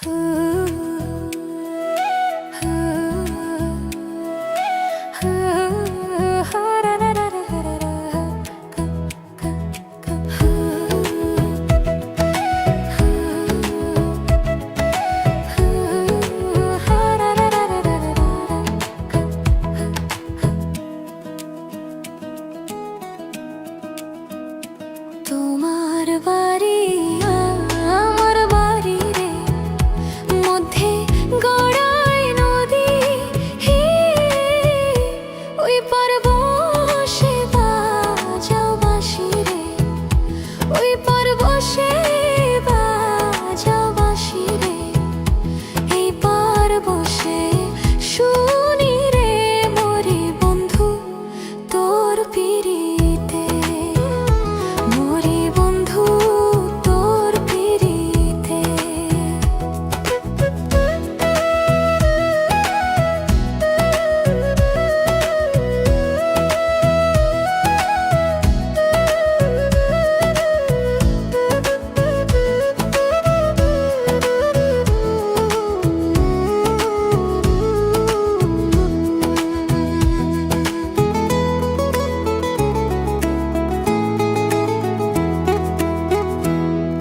তোমার বাড়ি আমার বাড়ি রে, মধ্যে গড়াই নদী, ওই পার বসে বাজাও বাঁশি রে, ওই পার বসে বাজাও বাঁশি রে, এই পার বসে শুনি রে মরি বন্ধু তোর পিরিতে।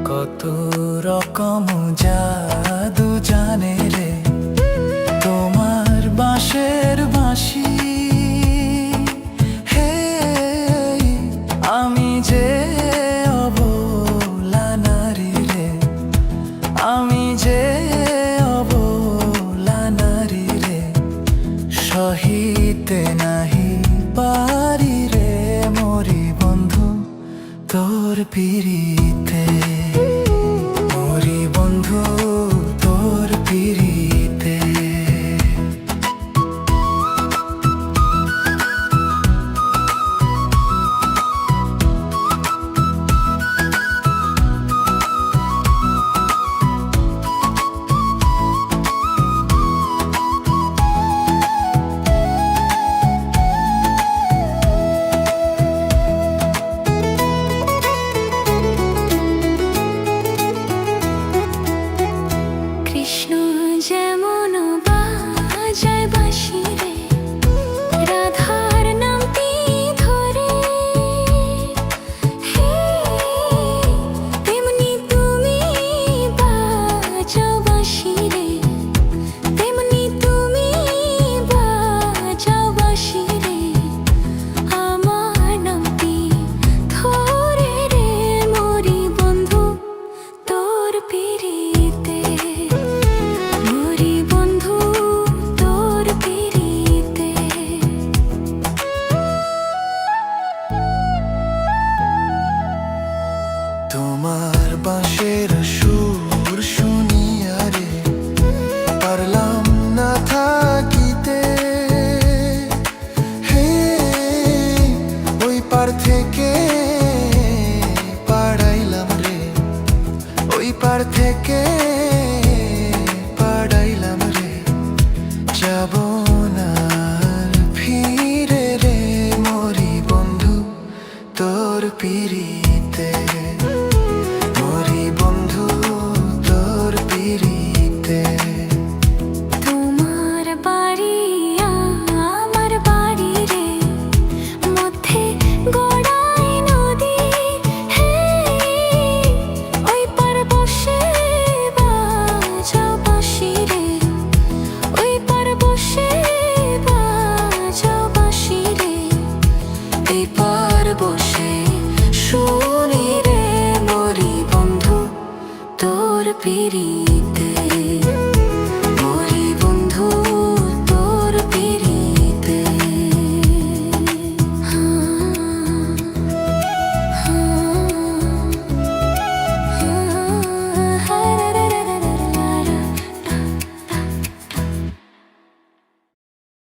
কত রকম জাদু জানে রে তোমার বাঁশের বাঁশি, হে আমি যে অবলা নারী রে, আমি যে অবলা নারী রে, সহিতে নাহি পারি রে মরি বন্ধু তোর পিরিতে। কৃষ্ণ যেমন বাজায় বাঁশি রে, রাধার নামটি ধরে, তেমনি তুমি বাজাও বাঁশি রে, তেমনি তুমি বাজাও বাঁশি রে, আমার নামটি ধরে রে মরি বন্ধু তোর পিরিতে। তোমার বাঁশের সুর শুনিয়া রে পারলাম না থাকিতে, হে ওই পার থেকে পাড়াইলাম রে, ওই পার থেকে